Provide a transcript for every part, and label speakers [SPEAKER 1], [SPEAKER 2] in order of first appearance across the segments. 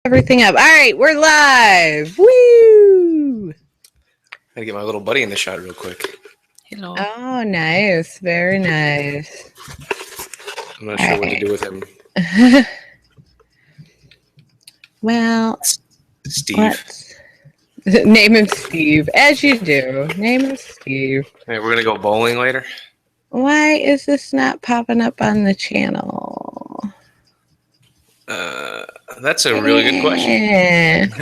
[SPEAKER 1] everything up. All right, we're live. Woo!
[SPEAKER 2] Gotta get my little buddy in the shot real quick.
[SPEAKER 3] Hello.
[SPEAKER 1] Oh, nice. Very nice.
[SPEAKER 2] I'm not sure what to do with him.
[SPEAKER 1] Well,
[SPEAKER 2] Steve.
[SPEAKER 1] Name him Steve, as you do. Name him Steve.
[SPEAKER 2] Hey, we're gonna go bowling later.
[SPEAKER 1] Why is this not popping up on the channel?
[SPEAKER 2] That's a really good question.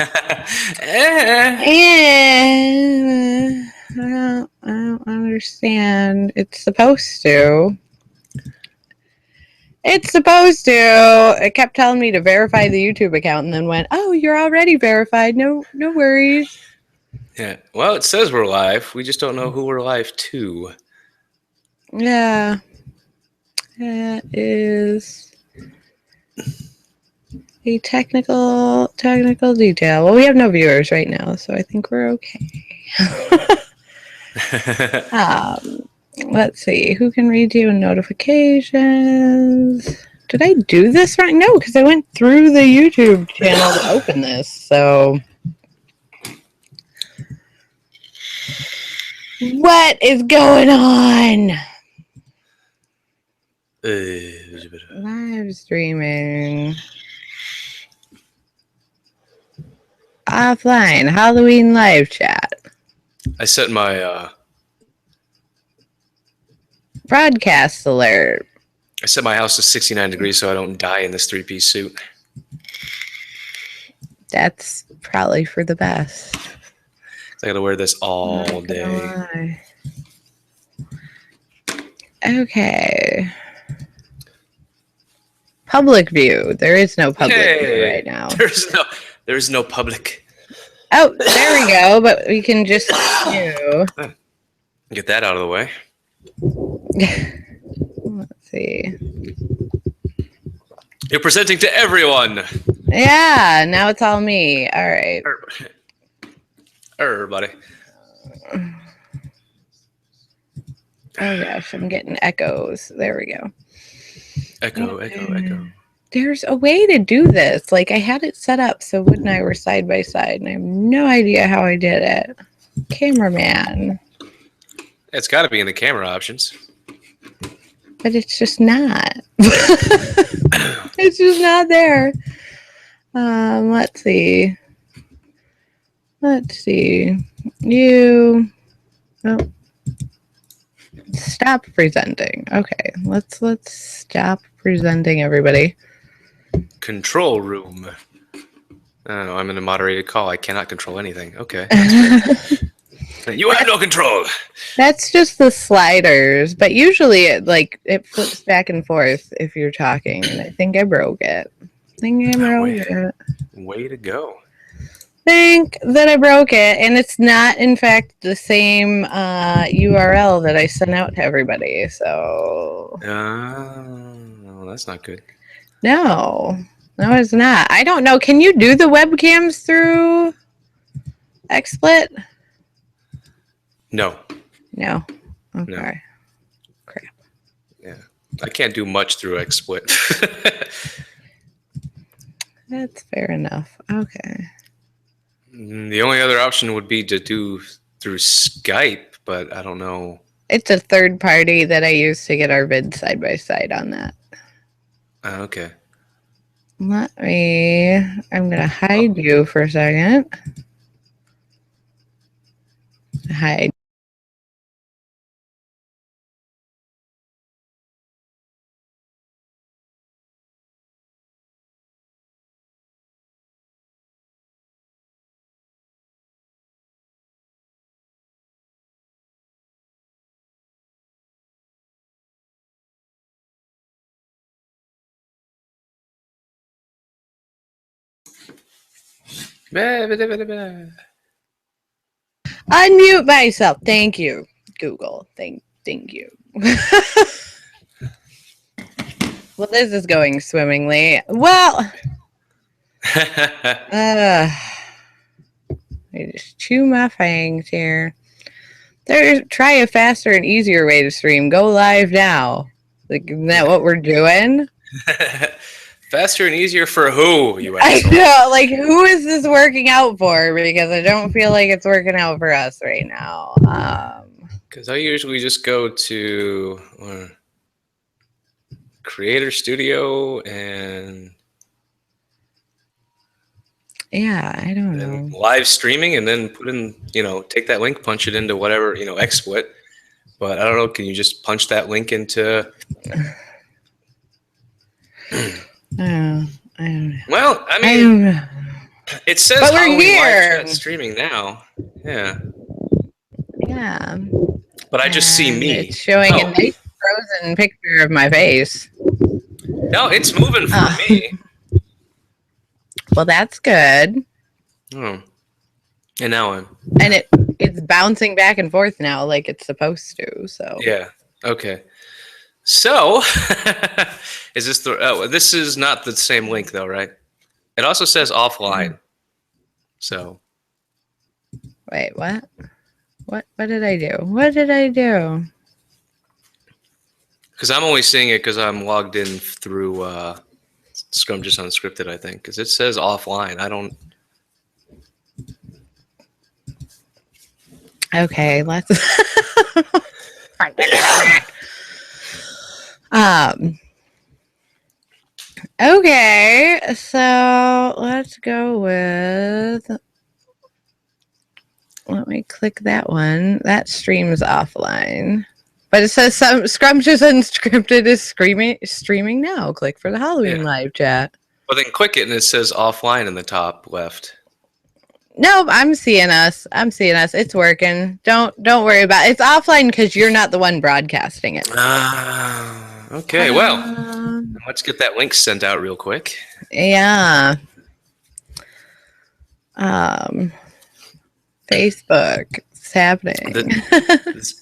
[SPEAKER 1] I don't understand. It's supposed to. It's supposed to. It kept telling me to verify the YouTube account and then went, oh, you're already verified. No worries.
[SPEAKER 2] Yeah. Well, it says we're live. We just don't know who we're live to.
[SPEAKER 1] Yeah. That is a technical detail. Well, we have no viewers right now, so I think we're okay. Let's see. Who can read you notifications? Did I do this right? No, because I went through the YouTube channel to open this. So, what is going on? Live streaming. Offline. Halloween live chat.
[SPEAKER 2] I set my
[SPEAKER 1] Broadcast alert.
[SPEAKER 2] I set my house to 69 degrees so I don't die in this three-piece suit.
[SPEAKER 1] That's probably for the best.
[SPEAKER 2] I gotta wear this all day.
[SPEAKER 1] Lie. Okay. Public view. There is no public view right now.
[SPEAKER 2] There's no public.
[SPEAKER 1] Oh, there we go. But we can just view.
[SPEAKER 2] Get that out of the way.
[SPEAKER 1] Let's see.
[SPEAKER 2] You're presenting to everyone.
[SPEAKER 1] Yeah, now it's all me. All right.
[SPEAKER 2] Everybody.
[SPEAKER 1] Oh gosh, I'm getting echoes. There we go.
[SPEAKER 2] Echo.
[SPEAKER 1] There's a way to do this. Like I had it set up so Wood and I were side by side, and I have no idea how I did it. Cameraman.
[SPEAKER 2] It's got to be in the camera options.
[SPEAKER 1] But it's just not. It's just not there. Let's see. You. Oh. Stop presenting. Okay, let's stop presenting, everybody.
[SPEAKER 2] Control room. I don't know. I'm in a moderated call. I cannot control anything. Okay. You have no control.
[SPEAKER 1] That's just the sliders, but usually it flips back and forth if you're talking, and I think I broke it.
[SPEAKER 2] Way to go.
[SPEAKER 1] Think that I broke it, and it's not, in fact, the same URL that I sent out to everybody. So,
[SPEAKER 2] well, that's not good.
[SPEAKER 1] No, it's not. I don't know. Can you do the webcams through XSplit?
[SPEAKER 2] No.
[SPEAKER 1] Okay.
[SPEAKER 2] No.
[SPEAKER 1] Crap.
[SPEAKER 2] Yeah, I can't do much through XSplit.
[SPEAKER 1] That's fair enough. Okay.
[SPEAKER 2] The only other option would be to do through Skype, but I don't know.
[SPEAKER 1] It's a third party that I use to get our vid side by side on that.
[SPEAKER 2] Okay.
[SPEAKER 1] I'm going to hide you for a second. Hide. Unmute myself. Thank you, Google. Thank you. Well, this is going swimmingly. Well, I just chew my fangs here. Try a faster and easier way to stream. Go live now. Like, isn't that what we're doing?
[SPEAKER 2] Faster and easier for who, you
[SPEAKER 1] I
[SPEAKER 2] asshole?
[SPEAKER 1] know, like, who is this working out for? Because I don't feel like it's working out for us right now.
[SPEAKER 2] Because I usually just go to Creator Studio and
[SPEAKER 1] Yeah, I don't
[SPEAKER 2] then
[SPEAKER 1] know.
[SPEAKER 2] live streaming, and then put in, take that link, punch it into whatever, XSplit. But I don't know. Can you just punch that link into?
[SPEAKER 1] I don't know.
[SPEAKER 2] Well, I
[SPEAKER 1] I
[SPEAKER 2] mean,
[SPEAKER 1] don't know.
[SPEAKER 2] it says
[SPEAKER 1] But we're
[SPEAKER 2] Halloween live
[SPEAKER 1] here.
[SPEAKER 2] chat streaming now. Yeah,
[SPEAKER 1] Yeah.
[SPEAKER 2] but I just see
[SPEAKER 1] And
[SPEAKER 2] me.
[SPEAKER 1] it's showing a
[SPEAKER 2] Oh,
[SPEAKER 1] nice frozen picture of my face.
[SPEAKER 2] no, it's moving for me.
[SPEAKER 1] Well, that's good.
[SPEAKER 2] Oh, and now I'm.
[SPEAKER 1] And it's bouncing back and forth now like it's supposed to. So
[SPEAKER 2] Yeah. Okay. So, is this the? Oh, this is not the same link though, right? It also says offline. So,
[SPEAKER 1] wait, what? What did I do? What did I do?
[SPEAKER 2] because I'm only seeing it because I'm logged in through Scrum Just Unscripted, I think, because it says offline. I don't.
[SPEAKER 1] Okay, let's okay, so let's go with, let me click that one. That streams offline. But it says some Scrumptious Unscripted is streaming now. Click for the Halloween live chat.
[SPEAKER 2] Well, then click it and it says offline in the top left.
[SPEAKER 1] Nope, I'm seeing us. It's working. Don't worry about it. It's offline because you're not the one broadcasting it.
[SPEAKER 2] Okay, well, let's get that link sent out real quick.
[SPEAKER 1] Yeah. Facebook. It's happening.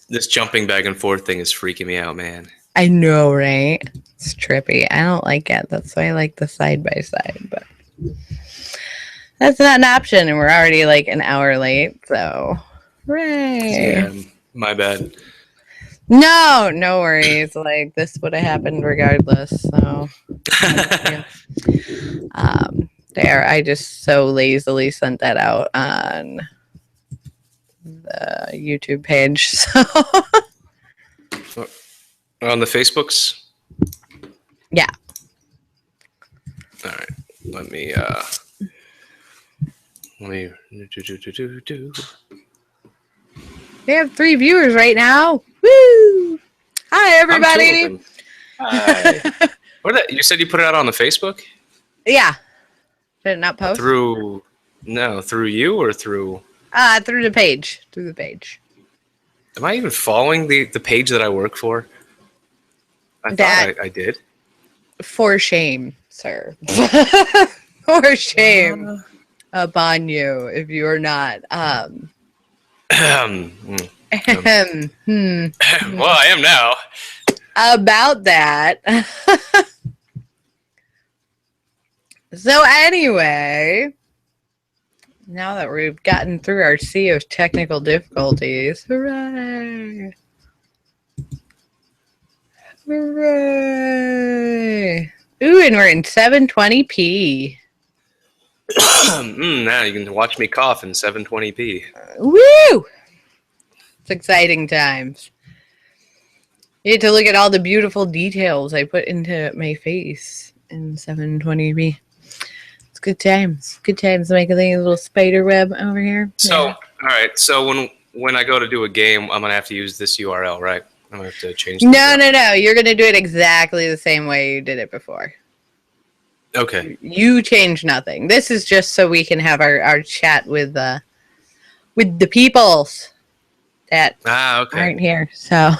[SPEAKER 2] This jumping back and forth thing is freaking me out, man.
[SPEAKER 1] I know, right? It's trippy. I don't like it. That's why I like the side by side, but that's not an option, and we're already like an hour late, so hooray.
[SPEAKER 2] Yeah, my bad.
[SPEAKER 1] No worries. Like, this would have happened regardless, so yeah. There, I just so lazily sent that out on the YouTube page, so
[SPEAKER 2] On the Facebooks?
[SPEAKER 1] yeah.
[SPEAKER 2] All right. Let me do.
[SPEAKER 1] We have 3 viewers right now. Woo! Hi, everybody.
[SPEAKER 2] Hi. You said you put it out on the Facebook?
[SPEAKER 1] Yeah. Did it not post?
[SPEAKER 2] Through you or through?
[SPEAKER 1] Through the page. Through the page.
[SPEAKER 2] Am I even following the page that I work for? I thought I did.
[SPEAKER 1] For shame, sir. For shame upon you if you are not.
[SPEAKER 2] Well, I am now.
[SPEAKER 1] About that. So anyway, now that we've gotten through our sea of technical difficulties, hooray! Hooray! Ooh, and we're in 720p.
[SPEAKER 2] Now you can watch me cough in 720p.
[SPEAKER 1] Woo! It's exciting times. You get to look at all the beautiful details I put into my face in 720p. It's good times. Good times making a little spider web over here.
[SPEAKER 2] So,
[SPEAKER 1] Yeah.
[SPEAKER 2] all right. So when I go to do a game, I'm gonna have to use this URL, right? I'm gonna have to change.
[SPEAKER 1] No. You're gonna do it exactly the same way you did it before.
[SPEAKER 2] Okay.
[SPEAKER 1] You change nothing. This is just so we can have our chat with the peoples that aren't here. So,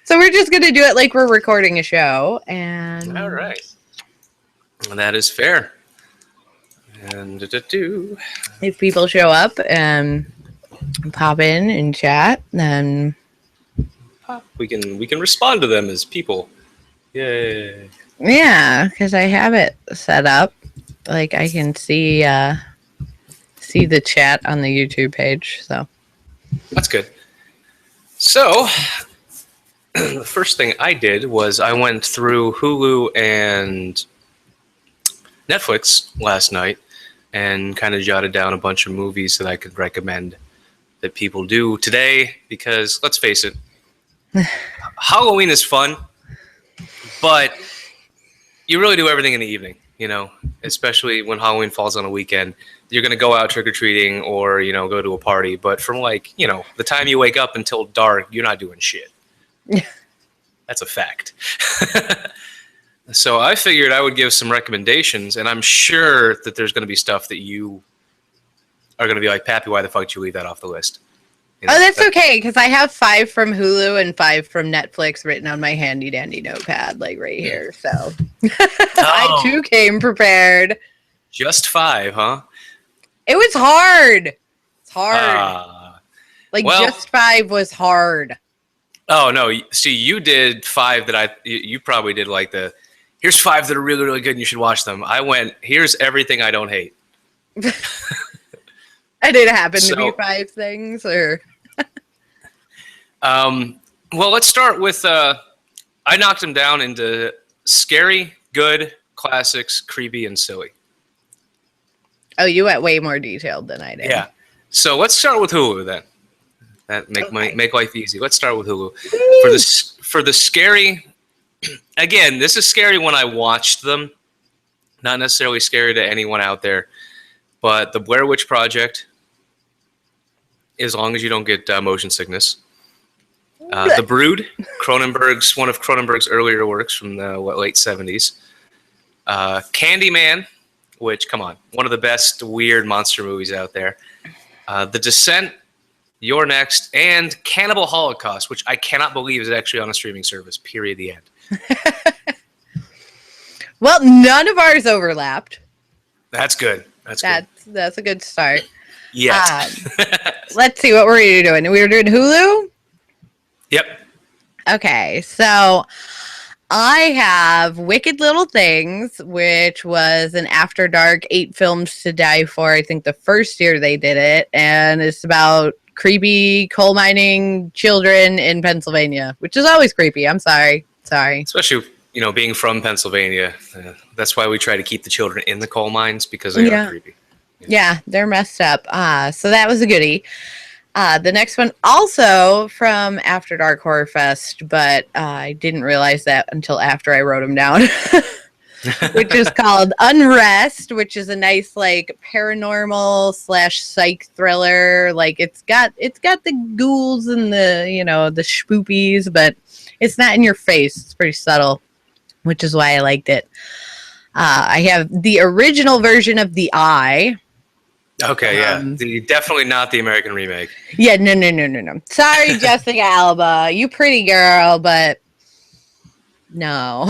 [SPEAKER 1] so we're just gonna do it like we're recording a show. And
[SPEAKER 2] all right. That is fair. And
[SPEAKER 1] if people show up and pop in and chat, then
[SPEAKER 2] we can respond to them as people. Yay!
[SPEAKER 1] Yeah, because I have it set up. Like, I can see the chat on the YouTube page. So
[SPEAKER 2] that's good. So the first thing I did was I went through Hulu and Netflix last night and kind of jotted down a bunch of movies that I could recommend that people do today, because let's face it, Halloween is fun, but you really do everything in the evening, especially when Halloween falls on a weekend. You're going to go out trick-or-treating or, go to a party. But from the time you wake up until dark, you're not doing shit. That's a fact. So I figured I would give some recommendations, and I'm sure that there's going to be stuff that you are going to be like, Pappy, why the fuck did you leave that off the list?
[SPEAKER 1] Oh, that's okay, because I have 5 from Hulu and 5 from Netflix written on my handy dandy notepad, like right here. So I too came prepared.
[SPEAKER 2] Just 5, huh?
[SPEAKER 1] It was hard. It's hard. Just 5 was hard.
[SPEAKER 2] Oh no! See, you did 5 that you probably did like here's 5 that are really, really good and you should watch them. I went, here's everything I don't hate.
[SPEAKER 1] I didn't happen to be 5 things, or.
[SPEAKER 2] Well, let's start with. I knocked them down into scary, good, classics, creepy, and silly.
[SPEAKER 1] Oh, you went way more detailed than I did.
[SPEAKER 2] Yeah. So let's start with Hulu then. That make life easy. Let's start with Hulu. For the scary. Again, this is scary when I watched them. Not necessarily scary to anyone out there, but the Blair Witch Project. As long as you don't get motion sickness. The Brood, one of Cronenberg's earlier works from the late 70s. Candyman, which, come on, one of the best weird monster movies out there. The Descent, You're Next, and Cannibal Holocaust, which I cannot believe is actually on a streaming service, period, the end.
[SPEAKER 1] Well, none of ours overlapped.
[SPEAKER 2] That's good. That's
[SPEAKER 1] a good start.
[SPEAKER 2] Yeah.
[SPEAKER 1] Let's see what we're doing. We were doing Hulu?
[SPEAKER 2] Yep.
[SPEAKER 1] Okay, so I have Wicked Little Things, which was an After Dark 8 films to die for. I think the first year they did it, and it's about creepy coal mining children in Pennsylvania, which is always creepy. I'm sorry.
[SPEAKER 2] Especially, being from Pennsylvania. That's why we try to keep the children in the coal mines, because they are creepy.
[SPEAKER 1] Yeah, they're messed up. So that was a goodie. The next one, also from After Dark Horror Fest, but I didn't realize that until after I wrote them down, which is called Unrest, which is a nice paranormal / psych thriller. It's got the ghouls and the spoopies, but it's not in your face. It's pretty subtle, which is why I liked it. I have the original version of The Eye.
[SPEAKER 2] Okay, yeah. Definitely not the American remake.
[SPEAKER 1] Yeah, no. Sorry, Jessica Alba. You pretty girl, but no.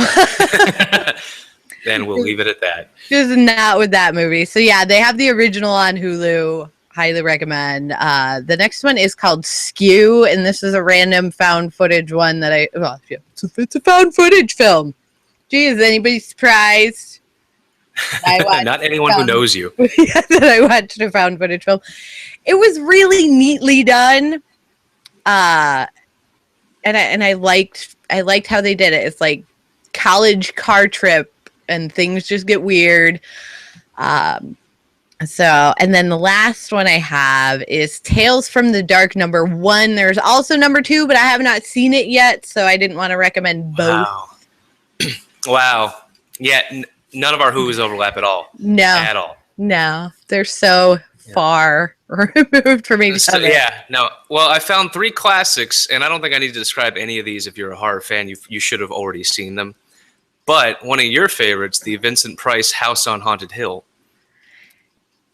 [SPEAKER 2] Then we'll leave it at that.
[SPEAKER 1] Just not with that movie. So yeah, they have the original on Hulu. Highly recommend. The next one is called Skew, and this is a random found footage one that it's a found footage film. Gee, is anybody surprised?
[SPEAKER 2] Not anyone who knows you.
[SPEAKER 1] That I watched a found footage film. It was really neatly done, and I liked how they did it. It's like college car trip, and things just get weird. And then the last one I have is Tales from the Dark #1. There's also #2, but I have not seen it yet, so I didn't want to recommend both.
[SPEAKER 2] Wow. Yeah. None of our Who's overlap at all.
[SPEAKER 1] No.
[SPEAKER 2] At all.
[SPEAKER 1] No. They're so far removed from each other.
[SPEAKER 2] Yeah. No. Well, I found 3 classics, and I don't think I need to describe any of these. If you're a horror fan, you should have already seen them. But one of your favorites, the Vincent Price House on Haunted Hill,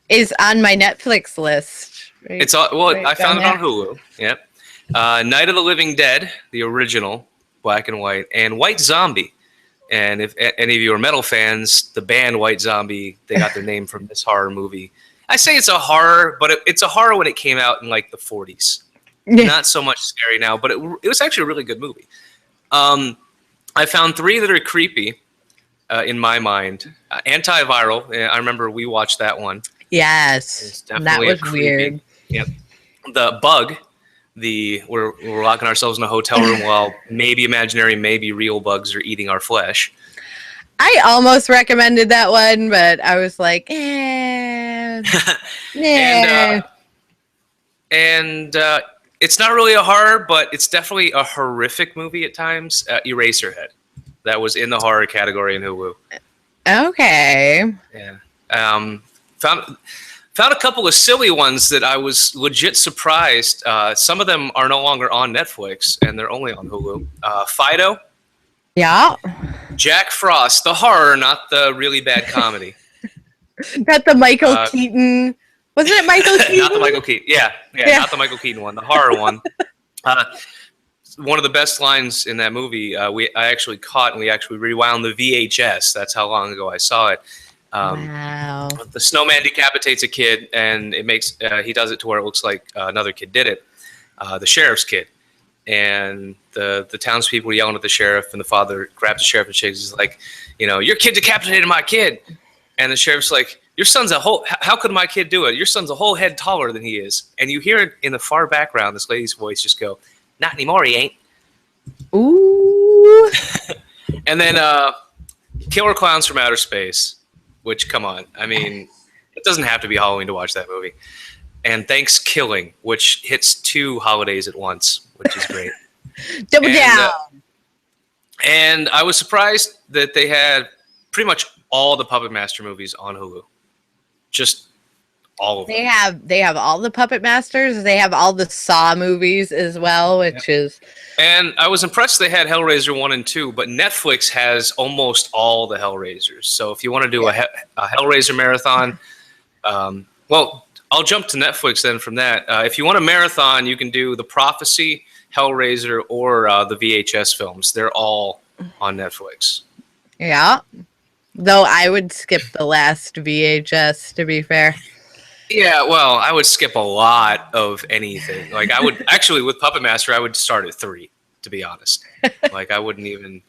[SPEAKER 1] is on my Netflix list.
[SPEAKER 2] I found it on Hulu. Yep. Night of the Living Dead, the original, black and white, and White Zombie. And if any of you are metal fans, the band White Zombie, they got their name from this horror movie. I say it's a horror, but it's a horror when it came out in the 40s. Yeah. Not so much scary now, but it was actually a really good movie. I found 3 that are creepy in my mind. Antiviral, I remember we watched that one.
[SPEAKER 1] Yes, that was weird.
[SPEAKER 2] Yep. The Bug, we're locking ourselves in a hotel room while maybe imaginary, maybe real bugs are eating our flesh.
[SPEAKER 1] I almost recommended that one, but I was like, nah.
[SPEAKER 2] And it's not really a horror, but it's definitely a horrific movie at times. Eraserhead, that was in the horror category in Hulu.
[SPEAKER 1] Okay.
[SPEAKER 2] Yeah. Found a couple of silly ones that I was legit surprised. Some of them are no longer on Netflix, and they're only on Hulu. Fido.
[SPEAKER 1] Yeah.
[SPEAKER 2] Jack Frost, the horror, not the really bad comedy.
[SPEAKER 1] Not the Michael Keaton. Wasn't it Michael Keaton?
[SPEAKER 2] Not the Michael Keaton. Yeah, not the Michael Keaton one. The horror one. One of the best lines in that movie, I actually caught, and we actually rewound the VHS. That's how long ago I saw it.
[SPEAKER 1] Wow.
[SPEAKER 2] The snowman decapitates a kid, and it makes he does it to where it looks like another kid did it. The sheriff's kid. And the townspeople were yelling at the sheriff, and the father grabs the sheriff and shakes. He's like, your kid decapitated my kid. And the sheriff's like, your son's how could my kid do it? Your son's a whole head taller than he is. And you hear it in the far background, this lady's voice just go, not anymore, he ain't.
[SPEAKER 1] Ooh.
[SPEAKER 2] And then Killer Clowns from Outer Space, which, come on. I mean, it doesn't have to be Halloween to watch that movie. And Thanksgiving, which hits 2 holidays at once, which is great.
[SPEAKER 1] Double down.
[SPEAKER 2] And I was surprised that they had pretty much all the Puppet Master movies on Hulu. Just all of them.
[SPEAKER 1] They have all the Puppet Masters. They have all the Saw movies as well, which is...
[SPEAKER 2] And I was impressed they had Hellraiser 1 and 2, but Netflix has almost all the Hellraisers. So if you want to do a Hellraiser marathon, well... I'll jump to Netflix then from that. If you want a marathon, you can do The Prophecy, Hellraiser, or the VHS films. They're all on Netflix.
[SPEAKER 1] Yeah. Though I would skip the last VHS, to be fair.
[SPEAKER 2] Yeah, well, I would skip a lot of anything. Like, I would, actually, with Puppet Master, I would start at 3, to be honest. Like, I wouldn't even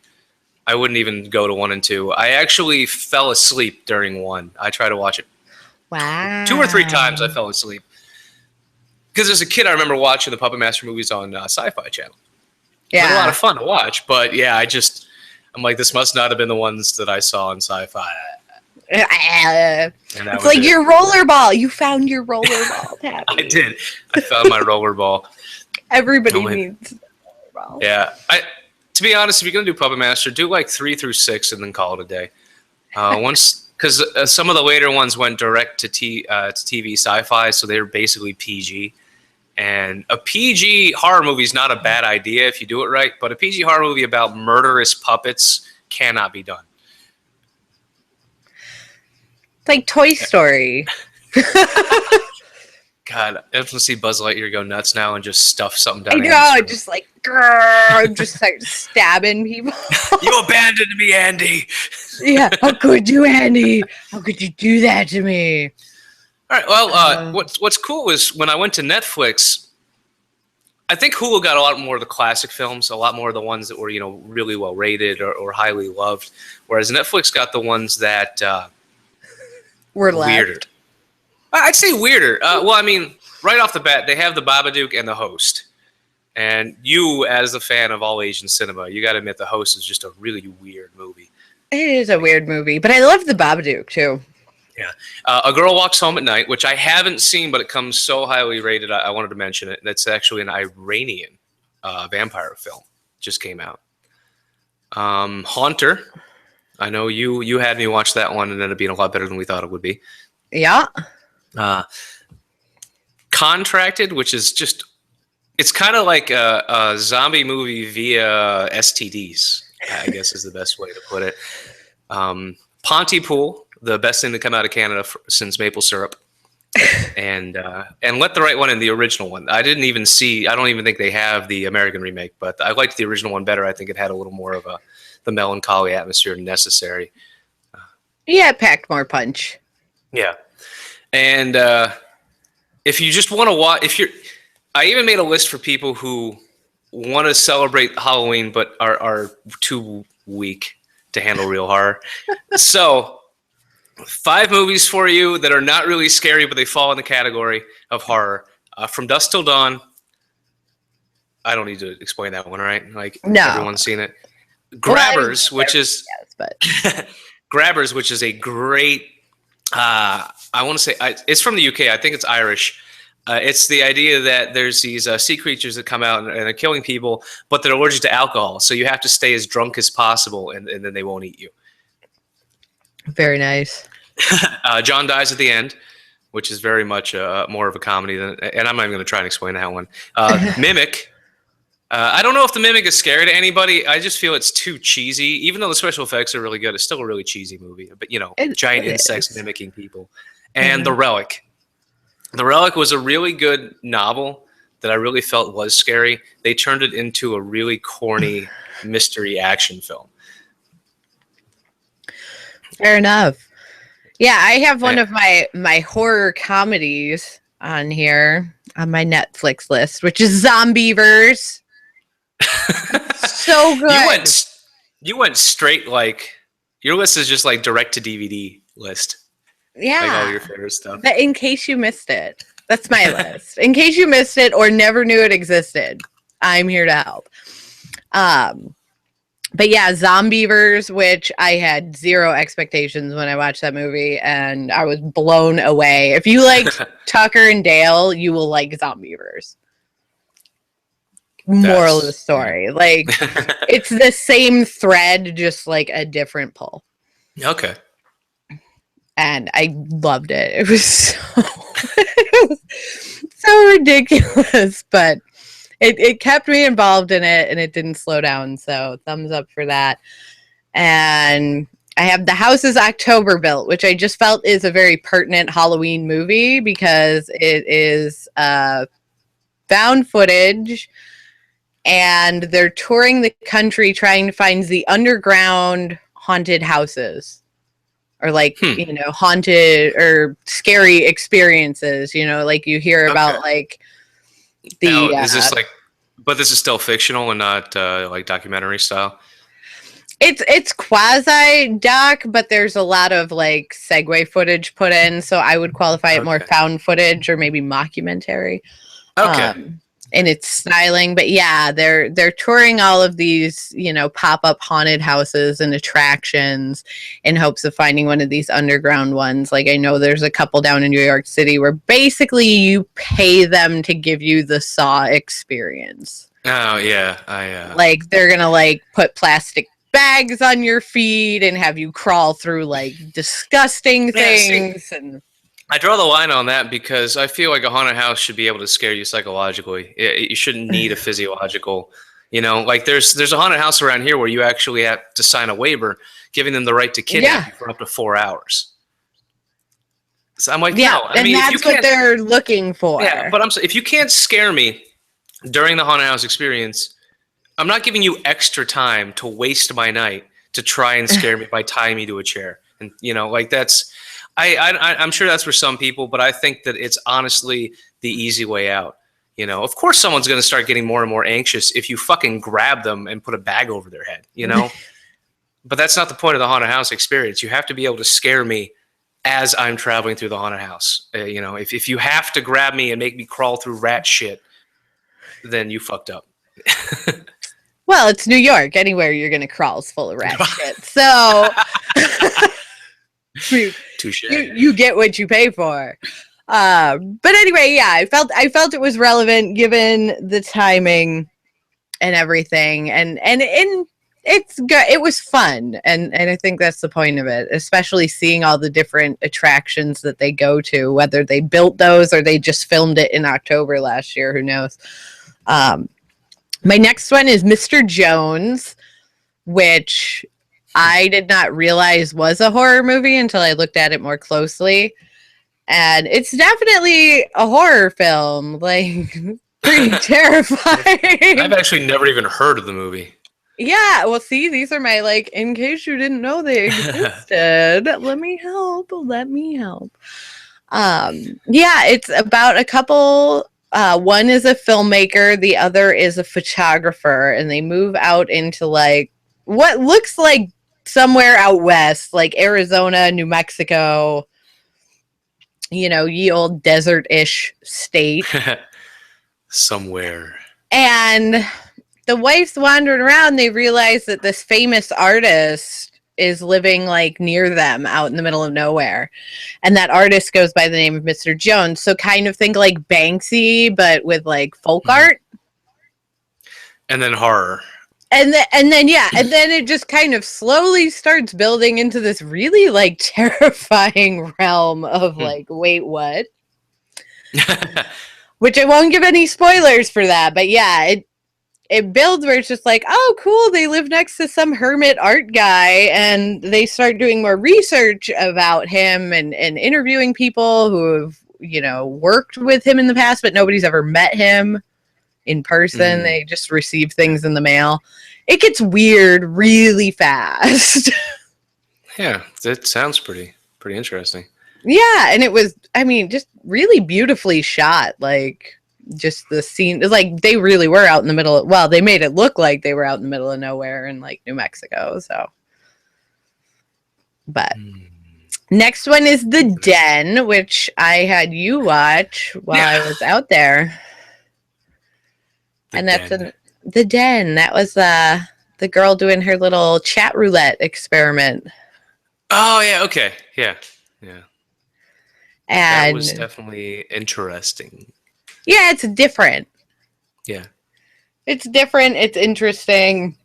[SPEAKER 2] go to 1 and 2. I actually fell asleep during 1. I tried to watch it.
[SPEAKER 1] Wow.
[SPEAKER 2] 2 or 3 times I fell asleep. Because as a kid, I remember watching the Puppet Master movies on Sci-Fi Channel. Yeah. It was a lot of fun to watch. But yeah, I'm like, this must not have been the ones that I saw on Sci-Fi.
[SPEAKER 1] It's like your rollerball. You found your rollerball, Tabby.
[SPEAKER 2] I did. I found my rollerball.
[SPEAKER 1] Everybody needs a rollerball.
[SPEAKER 2] Yeah. To be honest, if you're going to do Puppet Master, do like 3 through 6 and then call it a day. Because some of the later ones went direct to TV Sci-Fi, so they were basically PG. And a PG horror movie is not a bad idea if you do it right, but a PG horror movie about murderous puppets cannot be done.
[SPEAKER 1] It's like Toy Story.
[SPEAKER 2] God, I have to see Buzz Lightyear go nuts now and just stuff something down.
[SPEAKER 1] I know, just like, grrr, just start stabbing people.
[SPEAKER 2] You abandoned me, Andy.
[SPEAKER 1] Yeah, how could you, Andy? How could you do that to me?
[SPEAKER 2] All right, well, what's cool is when I went to Netflix, I think Hulu got a lot more of the classic films, a lot more of the ones that were, really well rated or highly loved, whereas Netflix got the ones that
[SPEAKER 1] were
[SPEAKER 2] weirder. I'd say weirder. Well, I mean, right off the bat, they have The Babadook and The Host. And you, as a fan of all Asian cinema, you got to admit The Host is just a really weird movie.
[SPEAKER 1] It is a weird movie, but I love The Babadook, too.
[SPEAKER 2] Yeah. A Girl Walks Home at Night, which I haven't seen, but it comes so highly rated, I wanted to mention it. That's actually an Iranian vampire film. Just came out. Haunter. I know you had me watch that one, and ended up being a lot better than we thought it would be.
[SPEAKER 1] Yeah.
[SPEAKER 2] Contracted, which is just, it's kind of like a zombie movie via STDs, I guess is the best way to put it. Pontypool, the best thing to come out of Canada since maple syrup. And Let the Right One in, the original one. I don't even think they have the American remake, but I liked the original one better. I think it had a little more of the melancholy atmosphere necessary.
[SPEAKER 1] Yeah, it packed more punch.
[SPEAKER 2] Yeah. And if you just want to watch, I even made a list for people who want to celebrate Halloween but are too weak to handle real horror. So, 5 movies for you that are not really scary, but they fall in the category of horror. From Dusk Till Dawn, I don't need to explain that one, right? Like
[SPEAKER 1] No.
[SPEAKER 2] everyone's seen it.
[SPEAKER 1] Well, I mean,
[SPEAKER 2] Grabbers, which is
[SPEAKER 1] yes, but
[SPEAKER 2] Grabbers, which is a great. I want to say it's from the UK. I think it's Irish. It's the idea that there's these sea creatures that come out and are killing people, but they're allergic to alcohol. So you have to stay as drunk as possible, and then they won't eat you.
[SPEAKER 1] very nice.
[SPEAKER 2] John dies at the end, which is very much more of a comedy than. And I'm not even going to try and explain that one. Mimic. I don't know if the Mimic is scary to anybody. I just feel it's too cheesy. Even though the special effects are really good, it's still a really cheesy movie. But, giant insects mimicking people. And The Relic. The Relic was a really good novel that I really felt was scary. They turned it into a really corny mystery action film.
[SPEAKER 1] Fair enough. Yeah, I have one of my horror comedies on here on my Netflix list, which is Zombievers. So good.
[SPEAKER 2] You went straight, like, your list is just like direct to DVD list.
[SPEAKER 1] Yeah.
[SPEAKER 2] Like all your favorite stuff.
[SPEAKER 1] But in case you missed it, that's my list. In case you missed it or never knew it existed, I'm here to help. But yeah, Zombievers, which I had zero expectations when I watched that movie, and I was blown away. If you like Tucker and Dale, you will like Zombievers. Moral of the story. Like, it's the same thread, just like a different pull.
[SPEAKER 2] Okay.
[SPEAKER 1] And I loved it. It was so ridiculous, but it kept me involved in it, and it didn't slow down. So thumbs up for that. And I have The House is October Built, which I just felt is a very pertinent Halloween movie because it is found footage, and they're touring the country trying to find the underground haunted houses. Or like, haunted or scary experiences, like you hear about like the...
[SPEAKER 2] Now, is this like, but this is still fictional and not like documentary style?
[SPEAKER 1] It's quasi-doc, but there's a lot of like segue footage put in, so I would qualify it more found footage or maybe mockumentary.
[SPEAKER 2] Okay.
[SPEAKER 1] In its styling, but yeah, they're touring all of these, pop-up haunted houses and attractions in hopes of finding one of these underground ones. Like, I know there's a couple down in New York City where basically you pay them to give you the Saw experience.
[SPEAKER 2] Oh yeah,
[SPEAKER 1] like they're gonna like put plastic bags on your feet and have you crawl through like disgusting things. And
[SPEAKER 2] I draw the line on that because I feel like a haunted house should be able to scare you psychologically. You shouldn't need a physiological, like there's a haunted house around here where you actually have to sign a waiver giving them the right to kidnap you for up to 4 hours. So I'm like, no, I mean,
[SPEAKER 1] that's what they're looking for.
[SPEAKER 2] Yeah, but if you can't scare me during the haunted house experience, I'm not giving you extra time to waste my night to try and scare me by tying me to a chair. And, like that's... I'm sure that's for some people, but I think that it's honestly the easy way out. Of course someone's going to start getting more and more anxious if you fucking grab them and put a bag over their head, But that's not the point of the haunted house experience. You have to be able to scare me as I'm traveling through the haunted house. If you have to grab me and make me crawl through rat shit, then you fucked up.
[SPEAKER 1] Well, it's New York. Anywhere you're going to crawl is full of rat shit. So... You get what you pay for. But anyway, yeah, I felt it was relevant given the timing and everything, and it's good. It was fun, and I think that's the point of it, especially seeing all the different attractions that they go to, whether they built those or they just filmed it in October last year, who knows. My next one is Mr. Jones, which I did not realize was a horror movie until I looked at it more closely. And it's definitely a horror film, like pretty terrifying.
[SPEAKER 2] I've actually never even heard of the movie.
[SPEAKER 1] Yeah, well, see, these are my, like, in case you didn't know they existed. Let me help. Yeah, it's about a couple. One is a filmmaker, the other is a photographer, and they move out into, like, what looks like somewhere out west, like Arizona, New Mexico, ye old desert-ish state.
[SPEAKER 2] Somewhere.
[SPEAKER 1] And the wife's wandering around. They realize that this famous artist is living like near them out in the middle of nowhere. And that artist goes by the name of Mr. Jones. So kind of think like Banksy, but with like folk art.
[SPEAKER 2] And then horror.
[SPEAKER 1] And then it just kind of slowly starts building into this really like terrifying realm of like, wait, what? Which I won't give any spoilers for that, but yeah, it builds where it's just like, oh, cool, they live next to some hermit art guy, and they start doing more research about him and interviewing people who have, you know, worked with him in the past, but nobody's ever met him in person. They just receive things in the mail. It gets weird really fast.
[SPEAKER 2] Yeah, that sounds pretty interesting.
[SPEAKER 1] Yeah, and it was, I mean, just really beautifully shot. Like, just the scene, like, they really were out in the middle of, well, they made it look like they were out in the middle of nowhere in, like, New Mexico, so. But next one is The Den, which I had you watch while I was out there. The Den. That was the girl doing her little chat roulette experiment.
[SPEAKER 2] Oh, yeah, okay. Yeah.
[SPEAKER 1] And
[SPEAKER 2] that was definitely interesting.
[SPEAKER 1] Yeah, it's different.
[SPEAKER 2] Yeah.
[SPEAKER 1] It's different. It's interesting.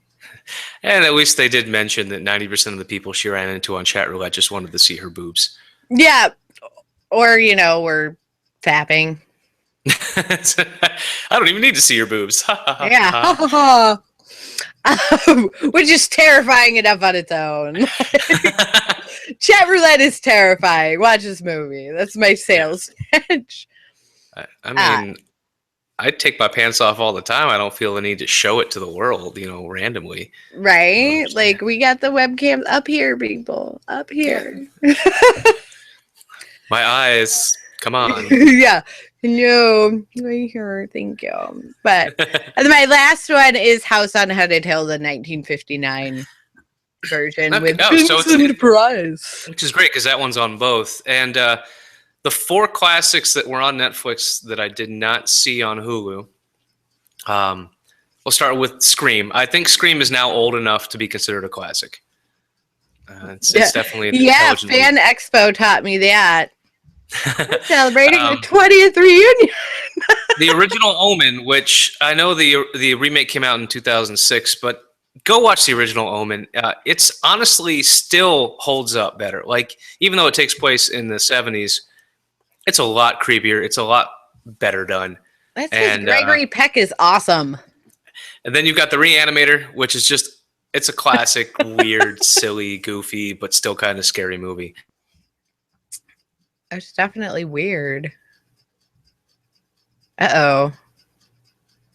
[SPEAKER 2] And at least they did mention that 90% of the people she ran into on chat roulette just wanted to see her boobs.
[SPEAKER 1] Yeah. Or, you know, we're fapping.
[SPEAKER 2] I don't even need to see your boobs.
[SPEAKER 1] Yeah. Which is terrifying enough on its own. Chat roulette is terrifying. Watch this movie. That's my sales pitch.
[SPEAKER 2] I mean, I take my pants off all the time. I don't feel the need to show it to the world, you know, randomly.
[SPEAKER 1] Right? Like, we got the webcam up here, people. Up here.
[SPEAKER 2] My eyes. Come on.
[SPEAKER 1] Yeah. No, right here. Thank you. But and my last one is House on Haunted Hill, the 1959 version with Vincent Price.
[SPEAKER 2] Which is great because that one's on both. And the 4 classics that were on Netflix that I did not see on Hulu. We'll start with Scream. I think Scream is now old enough to be considered a classic. It's definitely an intelligent
[SPEAKER 1] Fan Expo taught me that. Celebrating the 20th reunion.
[SPEAKER 2] The original Omen, which I know the remake came out in 2006, but go watch the original Omen. It's honestly still holds up better. Like, even though it takes place in the 70s, it's a lot creepier. It's a lot better done.
[SPEAKER 1] That's because Gregory Peck is awesome.
[SPEAKER 2] And then you've got the Reanimator, which is just, it's a classic, weird, silly, goofy, but still kind of scary movie.
[SPEAKER 1] It's definitely weird. Uh-oh.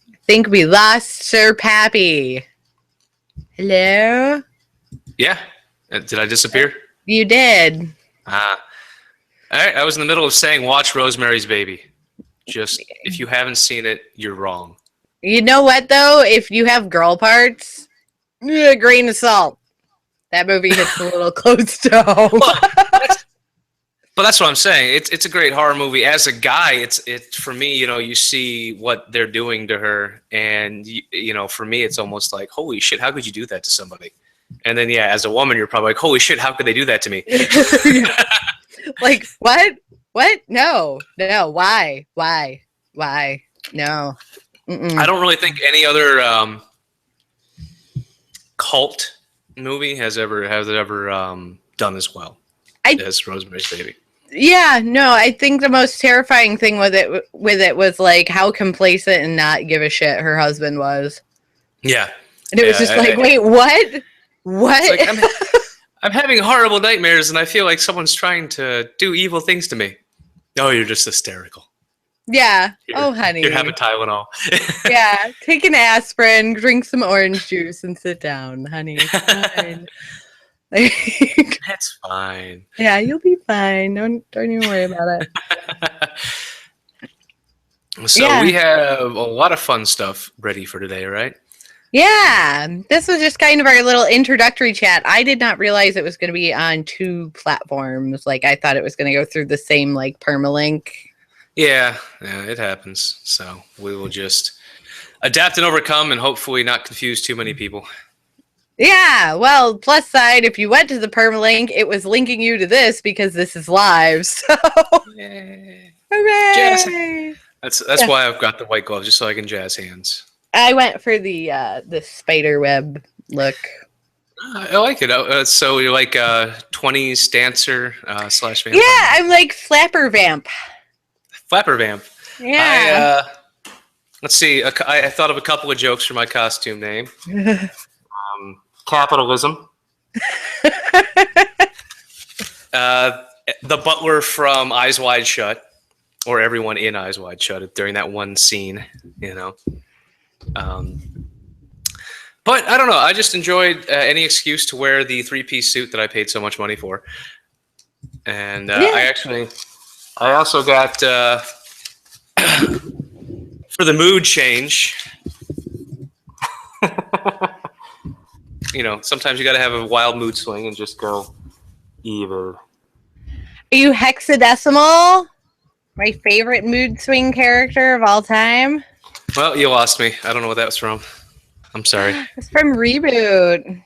[SPEAKER 1] I think we lost Sir Pappy. Hello?
[SPEAKER 2] Yeah. Did I disappear?
[SPEAKER 1] You did.
[SPEAKER 2] All right. I was in the middle of saying watch Rosemary's Baby. Just, if you haven't seen it, you're wrong.
[SPEAKER 1] You know what, though? If you have girl parts, a grain of salt. That movie hits a little close to home.
[SPEAKER 2] But that's what I'm saying. It's a great horror movie. As a guy, it's for me, you know, you see what they're doing to her, and you know, for me, it's almost like, holy shit, how could you do that to somebody? And then, yeah, as a woman, you're probably like, holy shit, how could they do that to me?
[SPEAKER 1] Like, what? What? No. Why? No. Mm-mm.
[SPEAKER 2] I don't really think any other cult movie has ever done as well as Rosemary's Baby.
[SPEAKER 1] Yeah, no, I think the most terrifying thing with it was like how complacent and not give a shit her husband was.
[SPEAKER 2] Yeah.
[SPEAKER 1] And it was just like, wait, what? What?
[SPEAKER 2] Like, I'm having horrible nightmares and I feel like someone's trying to do evil things to me. Oh, you're just hysterical.
[SPEAKER 1] Yeah. Oh, honey.
[SPEAKER 2] You're having Tylenol.
[SPEAKER 1] Yeah. Take an aspirin, drink some orange juice, and sit down, honey. It's fine.
[SPEAKER 2] That's fine.
[SPEAKER 1] Yeah, you'll be fine. Don't even worry about it.
[SPEAKER 2] So we have a lot of fun stuff ready for today, right?
[SPEAKER 1] Yeah. This was just kind of our little introductory chat. I did not realize it was going to be on 2 platforms. Like, I thought it was going to go through the same, like, permalink.
[SPEAKER 2] Yeah, it happens. So we will just adapt and overcome, and hopefully not confuse too many people.
[SPEAKER 1] Yeah, well, plus side, if you went to the permalink, it was linking you to this because this is live. So,
[SPEAKER 2] Yay.
[SPEAKER 1] hooray!
[SPEAKER 2] That's
[SPEAKER 1] Yeah.
[SPEAKER 2] why I've got the white glove, just so I can jazz hands.
[SPEAKER 1] I went for the spider web look.
[SPEAKER 2] I like it. So you're like a 20s dancer slash vampire.
[SPEAKER 1] Yeah, I'm like Flapper Vamp.
[SPEAKER 2] Flapper vamp.
[SPEAKER 1] Yeah.
[SPEAKER 2] Let's see. I thought of a couple of jokes for my costume name. Capitalism. The butler from Eyes Wide Shut, or everyone in Eyes Wide Shut during that one scene, you know. But I don't know. I just enjoyed any excuse to wear the 3-piece suit that I paid so much money for. And
[SPEAKER 1] Yeah.
[SPEAKER 2] I also got for the mood change. You know, sometimes you got to have a wild mood swing and just go evil.
[SPEAKER 1] Are you Hexadecimal? My favorite mood swing character of all time.
[SPEAKER 2] Well, you lost me. I don't know what that was from. I'm sorry.
[SPEAKER 1] It's from Reboot.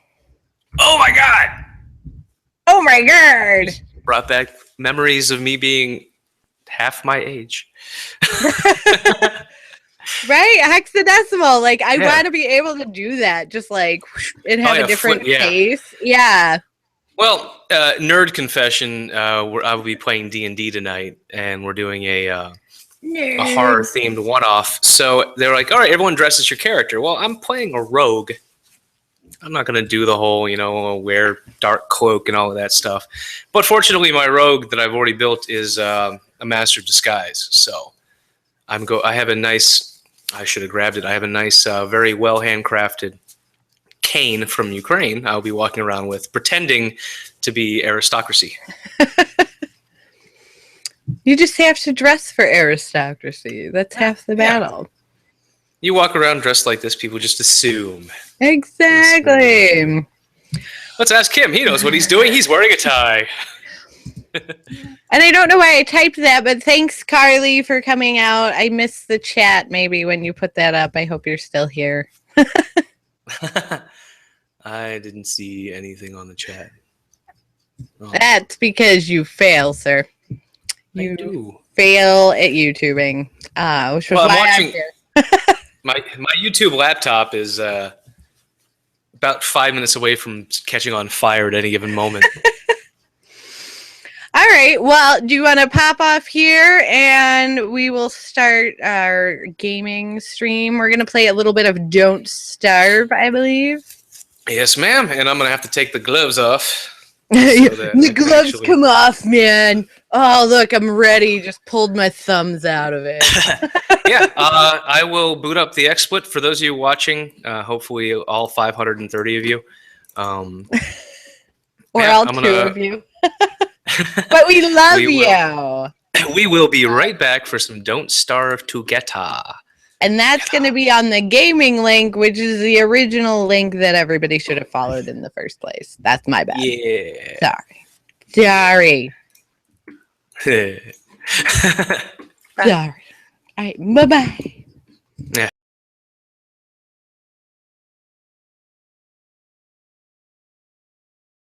[SPEAKER 2] Oh my god!
[SPEAKER 1] Oh my god!
[SPEAKER 2] Brought back memories of me being half my age.
[SPEAKER 1] Right? Hexadecimal. Like, I
[SPEAKER 2] Yeah.
[SPEAKER 1] want to be able to do that. Just like, and have
[SPEAKER 2] yeah,
[SPEAKER 1] a different
[SPEAKER 2] yeah.
[SPEAKER 1] face. Yeah.
[SPEAKER 2] Well, nerd confession. I will be playing D&D tonight, and we're doing a horror themed one-off. So they're like, "All right, everyone dresses your character." Well, I'm playing a rogue. I'm not going to do the whole, wear dark cloak and all of that stuff. But fortunately, my rogue that I've already built is a master of disguise. So I have a nice. I should have grabbed it. I have a nice, very well handcrafted cane from Ukraine. I'll be walking around with, pretending to be aristocracy.
[SPEAKER 1] You just have to dress for aristocracy. That's half the battle.
[SPEAKER 2] You walk around dressed like this, people just assume.
[SPEAKER 1] Exactly.
[SPEAKER 2] Let's ask Kim. He knows what he's doing. He's wearing a tie.
[SPEAKER 1] And I don't know why I typed that, but thanks, Carly, for coming out. I missed the chat maybe when you put that up. I hope you're still here.
[SPEAKER 2] I didn't see anything on the chat. Oh,
[SPEAKER 1] That's because you fail, sir.
[SPEAKER 2] I
[SPEAKER 1] You
[SPEAKER 2] do.
[SPEAKER 1] fail at YouTubing. Which was
[SPEAKER 2] Well, I'm
[SPEAKER 1] why I'm
[SPEAKER 2] watching-
[SPEAKER 1] here.
[SPEAKER 2] My YouTube laptop is about 5 minutes away from catching on fire at any given moment.
[SPEAKER 1] All right. Well, do you want to pop off here and we will start our gaming stream? We're going to play a little bit of Don't Starve, I believe.
[SPEAKER 2] Yes, ma'am. And I'm going to have to take the gloves off.
[SPEAKER 1] The
[SPEAKER 2] I can
[SPEAKER 1] gloves
[SPEAKER 2] actually-
[SPEAKER 1] come off, man. Oh, look, I'm ready. Just pulled my thumbs out of it.
[SPEAKER 2] Yeah, I will boot up the XSplit for those of you watching. Hopefully, all 530 of you.
[SPEAKER 1] Or
[SPEAKER 2] Yeah,
[SPEAKER 1] all
[SPEAKER 2] I'm
[SPEAKER 1] two
[SPEAKER 2] gonna-
[SPEAKER 1] of you. But we love
[SPEAKER 2] We will.
[SPEAKER 1] you.
[SPEAKER 2] We will be right back for some Don't Starve Together.
[SPEAKER 1] And that's going to be on the gaming link, which is the original link that everybody should have followed in the first place. That's my bad.
[SPEAKER 2] Yeah.
[SPEAKER 1] Sorry. Sorry. All right. Bye-bye.